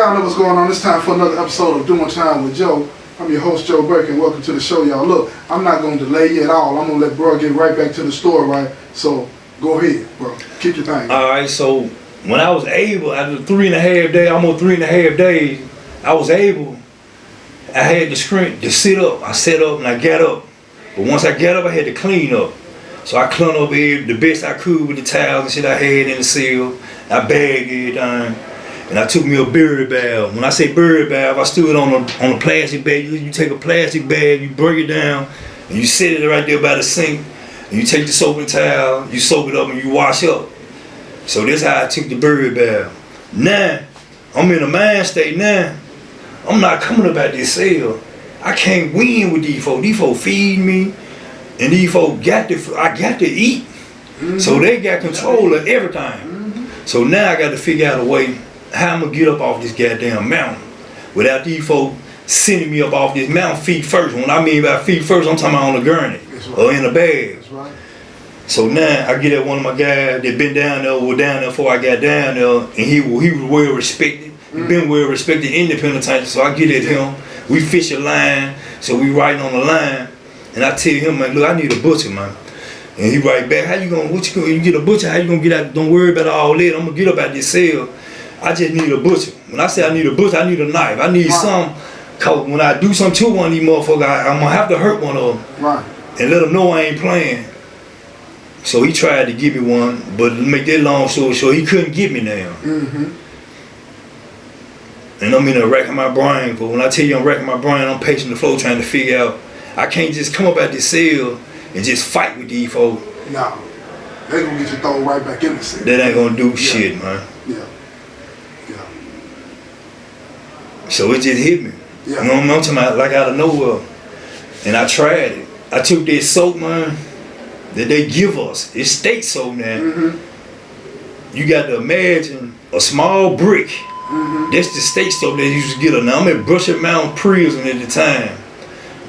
Y'all know what's going on. It's time for another episode of Doing Time with Joe. I'm your host, Joe Burke, and welcome to the show, y'all. Look, I'm not going to delay you at all. I'm going to let bro get right back to the store, right? So, go ahead, bro. Keep your thing. All right, so when I was able, after 3.5 days, almost 3.5 days, I had the strength to sit up. I sat up and I got up. But once I got up, I had to clean up. So I cleaned up the best I could with the towels and shit I had in the cell. I bagged everything. And I took me a burial bath. When I say burial bath, I stood on a plastic bag. You take a plastic bag, you break it down, and you set it right there by the sink. And you take the soap and towel, you soak it up and you wash up. So that's how I took the burial bath. Now, I'm in a mind state now. I'm not coming up out this cell. I can't win with these folks. These folks feed me, and these folks I got to eat. Mm-hmm. So they got control of everything. Mm-hmm. So now I got to figure out a way how I'm gonna get up off this goddamn mountain without these folks sending me up off this mountain feet first. When I mean by feet first, I'm talking about on a gurney or in a bag. That's right. So now I get at one of my guys that been down there, was down there before I got down there, and he was well respected. He been well respected in the penitentiary. So I get at him. We fish a line, so we riding on the line, and I tell him, man, look, I need a butcher, man. And he write back, how you gonna? You get a butcher? How you gonna get out? Don't worry about all that. I'm gonna get up out this cell. I just need a butcher. When I say I need a butcher, I need a knife. I need some, cause when I do something to one of these motherfuckers, I'm gonna have to hurt one of them. Right. And let them know I ain't playing. So he tried to give me one, but to make that long story short, he couldn't get me now. Mm-hmm. And I'm in a wreck of my brain, but when I tell you I'm wrecking my brain, I'm pacing the floor trying to figure out, I can't just come up out this cell and just fight with these folks. No. They gonna get you thrown right back in the cell. That ain't gonna do shit, man. Yeah. So it just hit me. Yeah. You know what I'm talking about? Like out of nowhere. And I tried it. I took that soap, man, that they give us. It's state soap now. Mm-hmm. You got to imagine a small brick. Mm-hmm. That's the state soap they used to get us. Now I'm at Brushwood Mountain Prison at the time.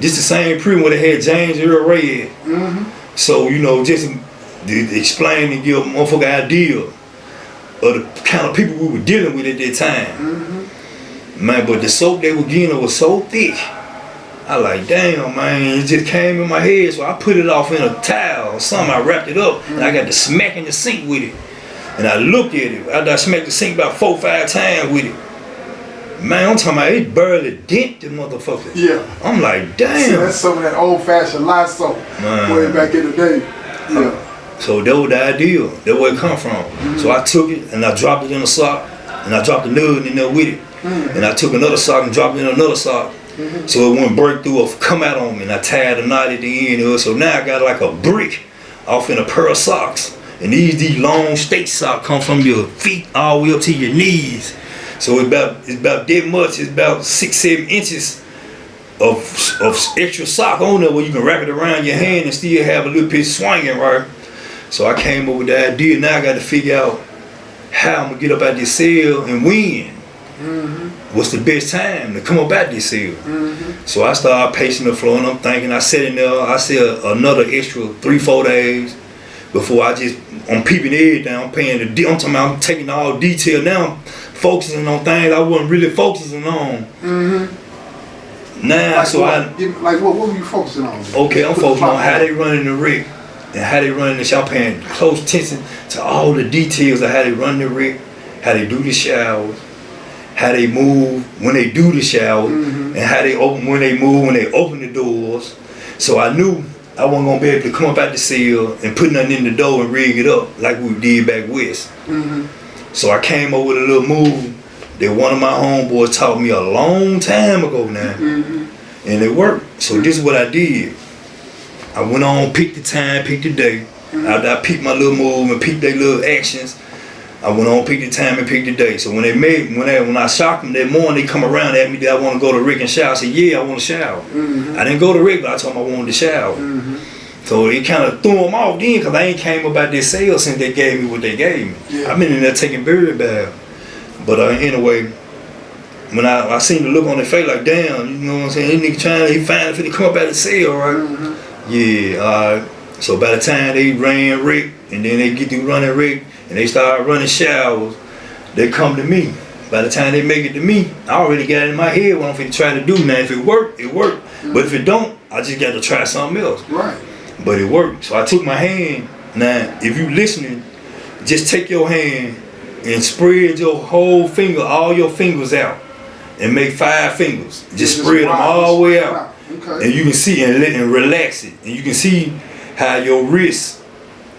This the same prison where they had James Earl Ray at. Mm-hmm. So, you know, just to explain and give a motherfucker idea of the kind of people we were dealing with at that time. Mm-hmm. Man, but the soap they were getting was so thick. I like, damn, man, it just came in my head, so I put it off in a towel or something. I wrapped it up, and I got to smack in the sink with it. And I looked at it. After I smacked the sink about 4 or 5 times with it. Man, I'm talking about it barely dent the motherfucker. Yeah. I'm like, damn. See, that's some of that old-fashioned lye soap way back in the day. Yeah. So that was the idea. That's where it come from. Mm-hmm. So I took it, and I dropped it in a sock, and I dropped the nug in there with it. Mm-hmm. And I took another sock and dropped it in another sock. Mm-hmm. So it wouldn't break through or come out on me. And I tied a knot at the end of it. So now I got like a brick off in a pair of socks. And these long state socks come from your feet all the way up to your knees. So it's about that much. It's about 6-7 inches of extra sock on there where you can wrap it around your hand and still have a little piece swinging, right? So I came up with the idea. Now I got to figure out how I'm going to get up out this cell and win. Mm-hmm. What's the best time to come up out this cell? Mm-hmm. So I started pacing the floor and I'm thinking, I sat in there, I said another extra 3-4 days before I'm peeping everything, I'm talking about, I'm taking all detail now, I'm focusing on things I wasn't really focusing on. Mm-hmm. Now, like so what were you focusing on? Okay, I'm focusing on how they running the rig and how they running the shop, paying close attention to all the details of how they run the rig, how they do the showers, how they move when they do the shower, mm-hmm. and how they open when they move when they open the doors. So I knew I wasn't gonna be able to come up out the cell and put nothing in the door and rig it up like we did back west. Mm-hmm. So I came up with a little move that one of my homeboys taught me a long time ago now, mm-hmm. and it worked. So this is what I did. I went on, picked the time, picked the day. Mm-hmm. After I picked my little move and picked their little actions, I went on, picked the time and picked the day. So when I shocked them that morning, they come around at me that I want to go to Rick and shower. I said, yeah, I want to shower. Mm-hmm. I didn't go to Rick, but I told them I wanted to shower. Mm-hmm. So it kind of threw them off then because I ain't came about this sale since they gave me what they gave me. Yeah. I've been in there taking burial bath. But anyway, when I seen the look on their face like, damn, you know what I'm saying? This nigga he finally finna come up out of the cell, right? Mm-hmm. Yeah, so by the time they ran Rick, and then they get through running Rick, and they start running showers, they come to me. By the time they make it to me, I already got it in my head what I'm finna try to do. Now, if it work, it work. But if it don't, I just got to try something else. Right. But it worked. So I took my hand. Now, if you listening, just take your hand and spread your whole finger, all your fingers out, and make 5 fingers. Just spread them all the way out. Okay. And you can see and relax it. And you can see how your wrist,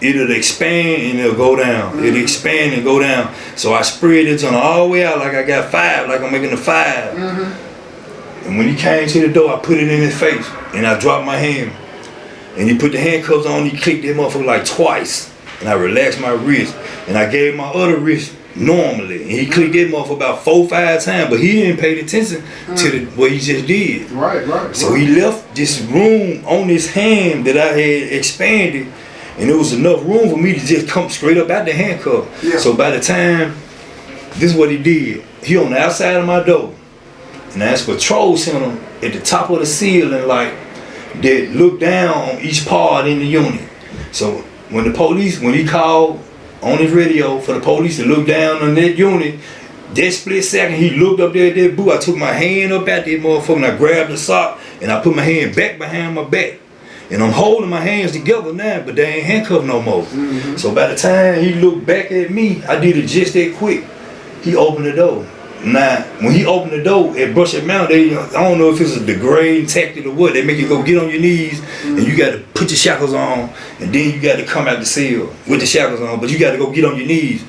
it'll expand and it'll go down. It'll expand and go down. So I spread it all the way out like I got 5, like I'm making a 5. And when he came to the door, I put it in his face and I dropped my hand. And he put the handcuffs on, he clicked that motherfucker like twice. And I relaxed my wrist. And I gave my other wrist normally. And he clicked that motherfucker about 4 or 5 times, but he didn't pay attention to what he just did. Right. So he left this room on his hand that I had expanded, and it was enough room for me to just come straight up out the handcuff. Yeah. So by the time, this is what he did. He on the outside of my door, and that's patrol center at the top of the ceiling, like, that look down on each part in the unit. So when he called on his radio for the police to look down on that unit, that split second he looked up there at that booth, I took my hand up at that motherfucker and I grabbed the sock and I put my hand back behind my back. And I'm holding my hands together now, but they ain't handcuffed no more. So by the time he looked back at me, I did it just that quick. He opened the door. Now, when he opened the door at Brush Mountain, I don't know if it's a degrading tactic or what. They make you go get on your knees, and you got to put your shackles on, and then you got to come out the cell with the shackles on, but you got to go get on your knees.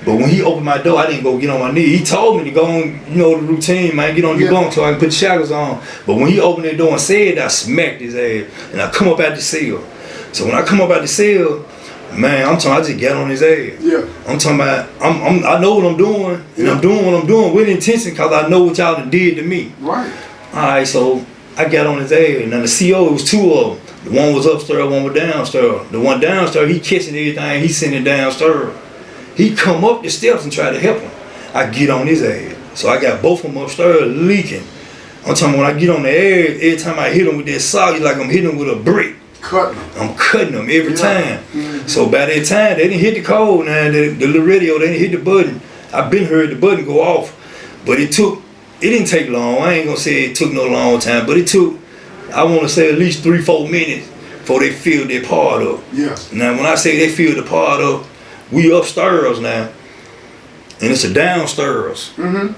But when he opened my door, I didn't go get on my knees. He told me to go on, the routine, man, get on your bunk so I can put the shackles on. But when he opened that door and said, I smacked his ass, and I come up out the cell. So when I come up out the cell, man, I just got on his ass. Yeah. I'm talking about, I know what I'm doing, and I'm doing what I'm doing with intention because I know what y'all done did to me. Right. Alright, so I got on his ass, and then the CO, it was 2 of them. The one was upstairs, one was downstairs. The one downstairs, he catching everything, he sending downstairs. He come up the steps and try to help him. I get on his ass. So I got both of them upstairs leaking. I'm talking when I get on the ass, every time I hit him with that sock, it's like I'm hitting him with a brick. Cutting them. I'm cutting them every time. So by that time, they didn't hit the code now, the little radio, they didn't hit the button. I been heard the button go off. But it didn't take long. I ain't gonna say it took no long time, but it took, I wanna say at least 3-4 minutes before they filled their part up. Yeah. Now when I say they filled the part up, we upstairs now, and it's a downstairs.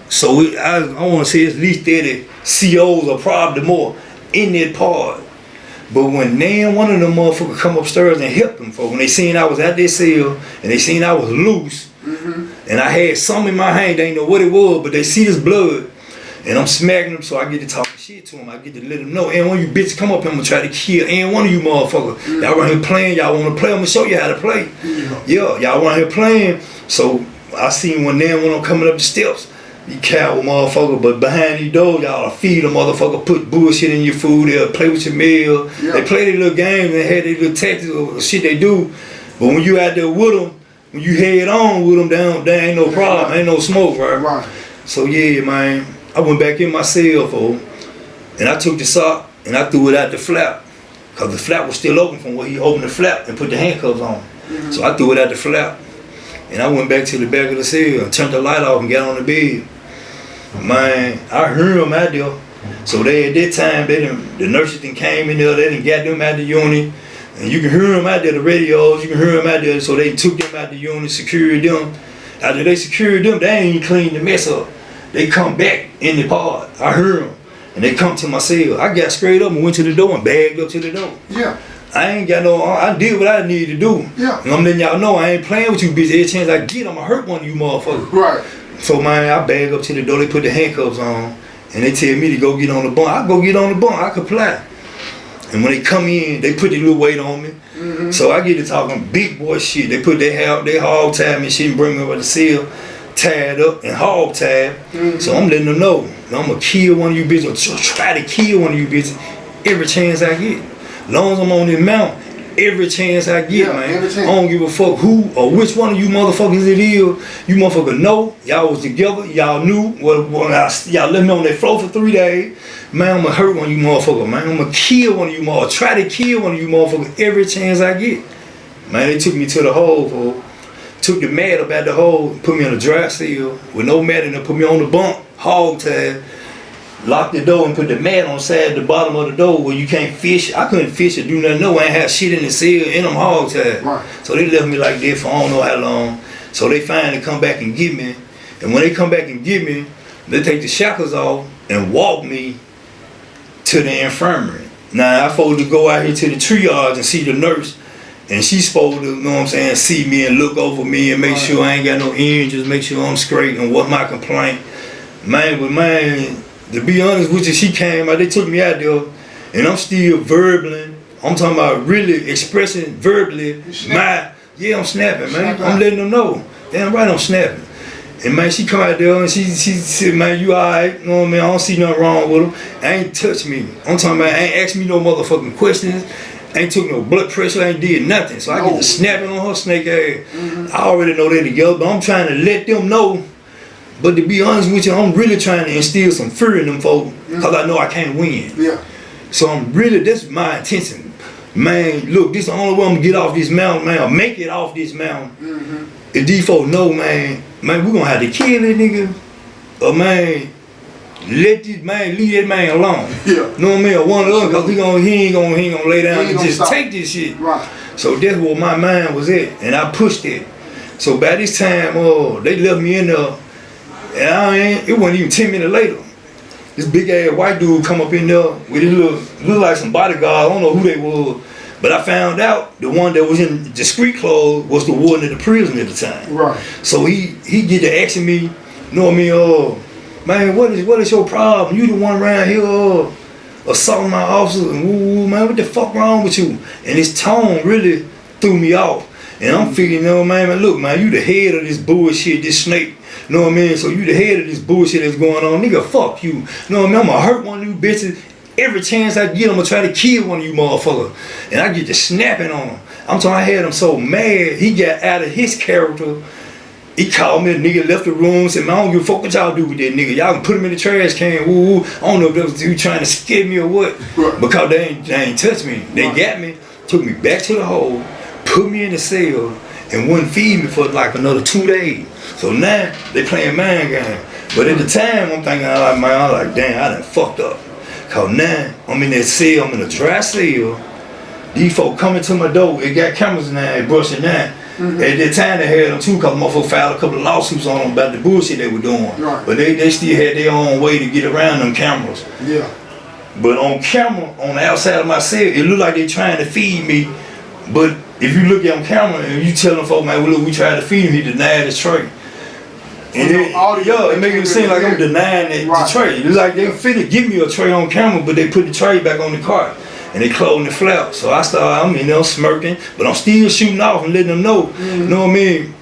So I want to say at least 30 COs or probably more in that part. But when one of them motherfuckers come upstairs and help them, for when they seen I was at their cell and they seen I was loose, and I had something in my hand, they didn't know what it was, but they see this blood, and I'm smacking them, so I get to talking shit to them. I get to let them know, and one of you bitches come up here, I'm gonna try to kill and one of you motherfuckers. Y'all around here playing, y'all wanna play, I'm gonna show you how to play. Yeah, y'all around here playing. So I seen when I'm coming up the steps, you coward motherfucker, but behind these doors, y'all feed a motherfucker, put bullshit in your food, they'll play with your meal. They play their little games, they had their little tactics or shit they do. But when you out there with them, when you head on with them, there ain't no problem, ain't no smoke, right? So yeah, man, I went back in my cell, and I took the sock and I threw it out the flap, cause the flap was still open from where he opened the flap and put the handcuffs on. So I threw it out the flap, and I went back to the back of the cell and turned the light off and got on the bed. Man, I heard them out there. So they at that time, the nurses then came in there, they done got them out the unit, and you can hear them out there, the radios, you can hear them out there. So they took them out the unit, secured them. After they secured them, they ain't even cleaned the mess up. They come back in the pod. I heard them. And they come to my cell. I got straight up and went to the door and bagged up to the door. Yeah. I ain't got no, I did what I needed to do. Yeah. And I'm letting y'all know I ain't playing with you bitch. Every chance I get, I'ma hurt one of you motherfuckers. Right. So man, I bag up to the door, they put the handcuffs on, and they tell me to go get on the bunk. I go get on the bunk, I comply. And when they come in, they put their little weight on me. So I get to talking big boy shit. They put their hog tie me and shit and bring me over the cell, tied up and hog tied. So I'm letting them know I'm gonna kill one of you bitches or try to kill one of you bitches every chance I get. As long as I'm on this mount, every chance I get, man. I don't give a fuck who or which one of you motherfuckers it is. You motherfuckers know, y'all was together, y'all knew y'all left me on that floor for 3 days. Man, I'm gonna hurt one of you motherfuckers, man. I'm gonna kill one of you motherfuckers, try to kill one of you motherfuckers every chance I get. Man, they took me to the hole, took the mat up out the hole, put me in a dry cell with no mat in there, put me on the bunk, hog tied, locked the door and put the mat on the side of the bottom of the door where you can't fish. I couldn't fish or do nothing. No, I ain't have shit in the cell and them hog tied. Right. So they left me like that for I don't know how long. So they finally come back and get me. And when they come back and get me, they take the shackles off and walk me to the infirmary. Now I supposed to go out here to the triage and see the nurse. And she's supposed to, you know what I'm saying, see me and look over me and make sure I ain't got no injuries, make sure I'm straight and what my complaint. Man, but man, to be honest with you, she came out, they took me out there, and I'm still verbally. I'm talking about really expressing verbally I'm snapping, man. I'm letting them know. Damn right I'm snapping. And man, she come out there and she said, man, you alright, you know what I mean? I don't see nothing wrong with them. Ain't touched me. I'm talking about ain't asked me no motherfucking questions. Ain't took no blood pressure, ain't did nothing. So I get to snapping on her snake ass. I already know they together, but I'm trying to let them know. But to be honest with you, I'm really trying to instill some fear in them folks because I know I can't win. Yeah. So I'm really, that's my intention. Man, look, this is the only way I'm gonna get off this mountain, man. Make it off this mountain. If these folks know, man, we gonna have to kill that nigga. Or man, let this man, leave that man alone. Yeah. Know what I mean? Or one of them, because he ain't gonna lay down and just take this shit. Right. So that's where my mind was at, and I pushed it. So by this time, they left me in there, and it wasn't even 10 minutes later. This big ass white dude come up in there with his look like some bodyguard. I don't know who they were, but I found out the one that was in discreet clothes was the warden of the prison at the time. Right. So he get to asking me, you know what I mean? Man, what is your problem? You the one around here assaulting my officers and woo, man, what the fuck wrong with you? And his tone really threw me off. And I'm figuring, you know, man, look, man, you the head of this bullshit, this snake. You know what I mean? So you the head of this bullshit that's going on. Nigga, fuck you. You know what I mean? I'm gonna hurt one of you bitches. Every chance I get, I'm gonna try to kill one of you motherfuckers. And I get to snapping on him. I'm talking, I had him so mad, he got out of his character. He called me, a nigga left the room, said, man, I don't give a fuck what y'all do with that nigga. Y'all can put him in the trash can, woo. I don't know if that was you trying to scare me or what. Right. Because they ain't touched me. They got me, took me back to the hole, put me in the cell, and wouldn't feed me for like another 2 days. So now, they playing mind game. But at the time, I'm thinking, I'm like, damn, I done fucked up. Cause now, I'm in that cell, I'm in a dry cell. These folk coming to my door, it got cameras in there, brushing that. At that time they had them too, cause motherfuckers filed a couple of lawsuits on them about the bullshit they were doing. Right. But they still had their own way to get around them cameras. Yeah. But on camera, on the outside of my cell, it looked like they trying to feed me. But if you look at on camera and you tell them folks, man, well, look, we tried to feed him, he denied his tray. And it make it seem like I'm denying the tray. It's like they finna give me a tray on camera, but they put the tray back on the cart. And they closing the flap. So I'm in there smirking, but I'm still shooting off and letting them know. You know what I mean?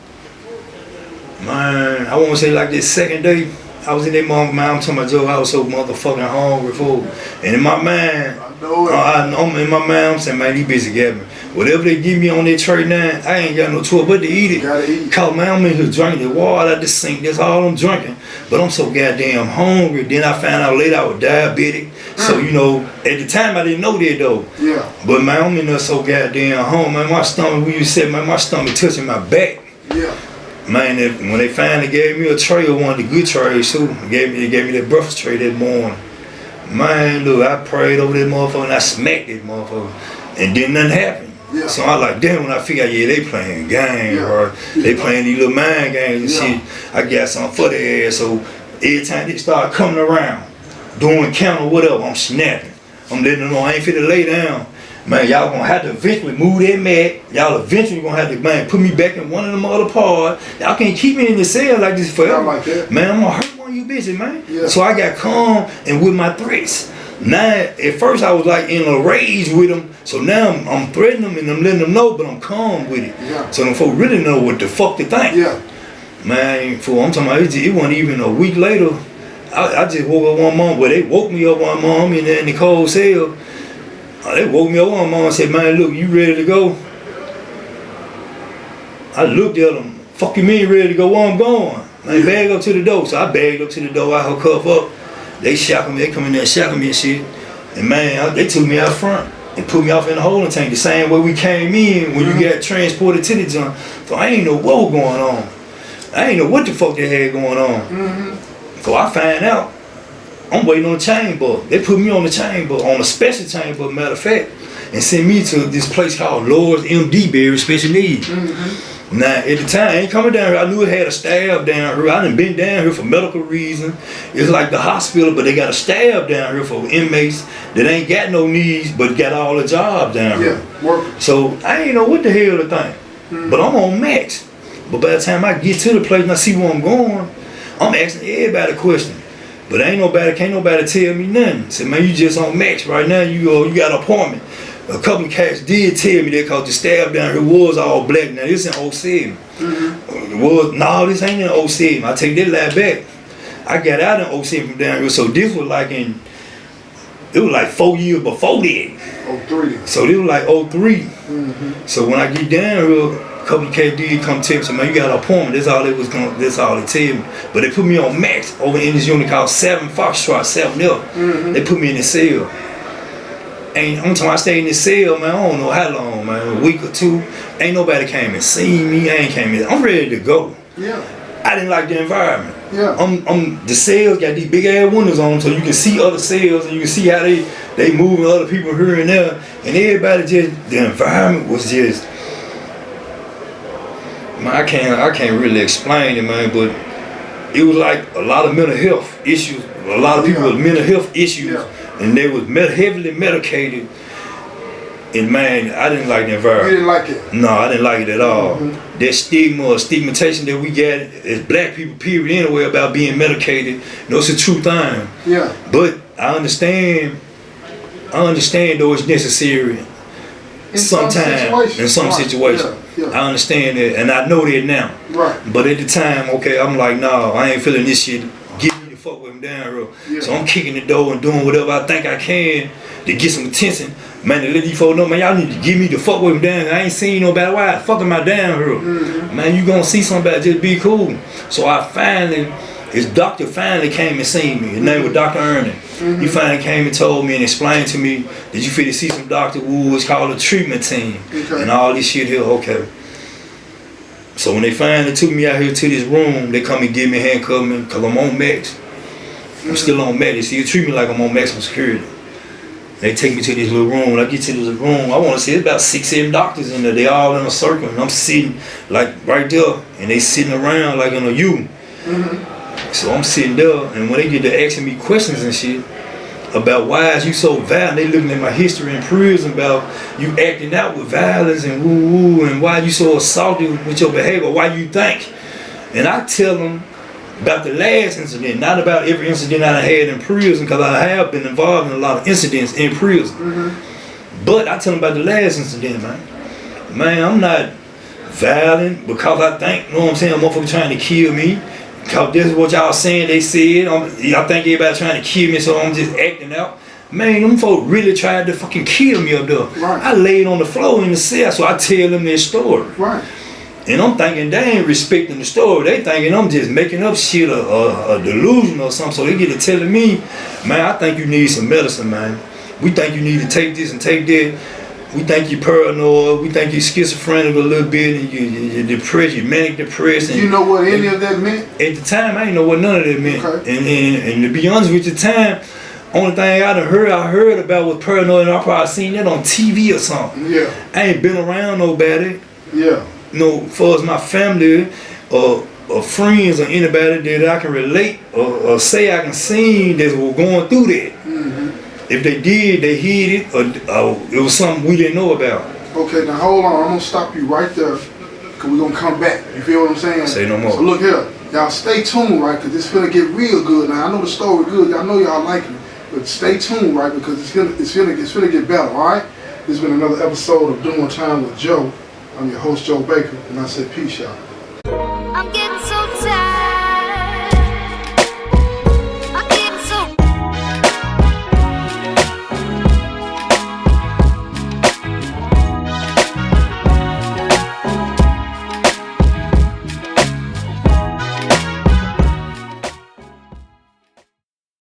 Man, I want to say like this second day, I was in that moment, man, I'm talking about Joe, I was so motherfucking hungry for. And in my mind, I'm in my mind, I'm saying, man, these bitches got me. Whatever they give me on that tray now, I ain't got no choice but to eat it. Gotta eat. Cause man, I'm in here drinking the water out the sink, that's all I'm drinking. But I'm so goddamn hungry. Then I found out later I was diabetic. So, you know, at the time I didn't know that though. Yeah. But man, I'm in there so goddamn hungry, man, my stomach, when you said, man, my stomach touching my back. Yeah. Man, when they finally gave me a tray of one of the good trays too, they gave me that breakfast tray that morning. Man, look, I prayed over that motherfucker and I smacked that motherfucker. And then nothing happened. Yeah. So I like, damn, when I figure out, yeah, they playing games, or they playing these little mind games and shit, I got something for their ass. So every time they start coming around, doing count or whatever, I'm snapping. I'm letting them know I ain't finna lay down. Man, y'all gonna have to eventually move that mat. Y'all eventually gonna have to, man, put me back in one of them other parts. Y'all can't keep me in the cell like this forever. Like that. Man, I'm gonna hurt one of you bitches, man. Yeah. So I got calm and with my threats. Now, at first I was like in a rage with them. So now I'm threatening them and I'm letting them know, but I'm calm with it. Yeah. So them folks really know what the fuck to think. Yeah. Man, I'm talking about, it wasn't even a week later. I just woke up one morning, well, they woke me up one morning in the cold cell. They woke me up one morning and said, man, look, you ready to go? I looked at them, fuck you mean ready to go? Where I'm going? Man, bag up to the door. So I bagged up to the door, I her cuff up. They shackled me, they come in there and shackled me and shit. And man, they took me out front. and put me off in the holding tank the same way we came in when you got transported to the junk. So I ain't know what was going on. I ain't know what the fuck they had going on. So I find out, I'm waiting on the chain book. They put me on the chain book, on a special chain book, matter of fact, and sent me to this place called Lord's MD, Berry Special Needs. Now, at the time, I ain't coming down here. I knew it had a staff down here. I done been down here for medical reasons. It's like the hospital, but they got a staff down here for inmates that ain't got no needs, but got all the jobs down here. So I ain't know what the hell to think. But I'm on max. But by the time I get to the place and I see where I'm going, I'm asking everybody a question. But can't nobody tell me nothing. Say, man, you just on max right now. You got an appointment. A couple of cats did tell me that because the staff down here was all black. Now this in 07. No, this ain't in 07. I take that lie back. I got out in 07 from down here. So this was like it was like 4 years before that. 03. So this was like 03. So when I get down here, a couple of cats did come tell me, so man, you got an appointment. That's all they tell me. But they put me on max over in this unit called 7 Foxtrot, 7 up. They put me in the cell. And I'm talking, I stayed in this cell, man, I don't know how long, man, a week or two. Ain't nobody came and seen me, I'm ready to go. I didn't like the environment. The cells got these big ass windows on them so you can see other cells and you can see how they moving other people here and there. And everybody the environment was just, man, I can't really explain it, man, but it was like a lot of mental health issues, a lot of people with mental health issues. And they was heavily medicated, and man, I didn't like the environment. You didn't like it? No, I didn't like it at all. That stigmatization that we got as black people, period, anyway, about being medicated, it's a true thing. But I understand though it's necessary sometimes in some situations. I understand that, and I know that now. But at the time, okay, I'm like, no, I ain't feeling this shit. Fuck with him down here. So I'm kicking the door and doing whatever I think I can to get some attention. Man, to let these folks know, man, y'all need to give me the fuck with him down here. I ain't seen nobody. Why the fuck am I down here? Man, you gonna see somebody, just be cool. So his doctor finally came and seen me. His name was Dr. Ernie. He finally came and told me and explained to me that you fit to see some Dr. Wu, it's called a treatment team. And all this shit here, okay. So when they finally took me out here to this room, they come and give me handcuffed me because I'm on max. I'm still on max. They still treat me like I'm on maximum security. They take me to this little room. When I get to this room, I want to see it's about 6, 7 doctors in there. They all in a circle, and I'm sitting like right there, and they sitting around like in a U. So I'm sitting there, and when they get to asking me questions and shit about why is you so violent, they looking at my history in prison about you acting out with violence and woo, and why you so assaulted with your behavior, why you think. And I tell them about the last incident, not about every incident I had in prison, because I have been involved in a lot of incidents in prison. But I tell them about the last incident, man. Man, I'm not violent because I think, you know what I'm saying, motherfucker trying to kill me. Because this is what y'all saying, they said. I think everybody trying to kill me, so I'm just acting out. Man, them folk really tried to fucking kill me up there. I laid on the floor in the cell, so I tell them their story. And I'm thinking they ain't respecting the story. They thinking I'm just making up shit, a delusion or something. So they get to telling me, man, I think you need some medicine, man. We think you need to take this and take that. We think you're paranoid. We think you're schizophrenic a little bit, and you're depressed, you're manic depressed. And you know what any of that meant? At the time, I didn't know what none of that meant. And to be honest with you, at the time, only thing I heard about was paranoid, and I probably seen that on TV or something. I ain't been around nobody. Far as my family or friends or anybody that I can relate or say I can see that were going through that. If they did, they hid it, or it was something we didn't know about. Okay, now hold on. I'm going to stop you right there, because we're going to come back. You feel what I'm saying? Say no more. So look here. Y'all stay tuned, right, because it's finna get real good. Now, I know the story good. I know y'all like it. But stay tuned, right, because it's finna get better, all right? This has been another episode of Doing Time with Joe. I'm your host, Joe Baker, and I said peace, y'all. I'm getting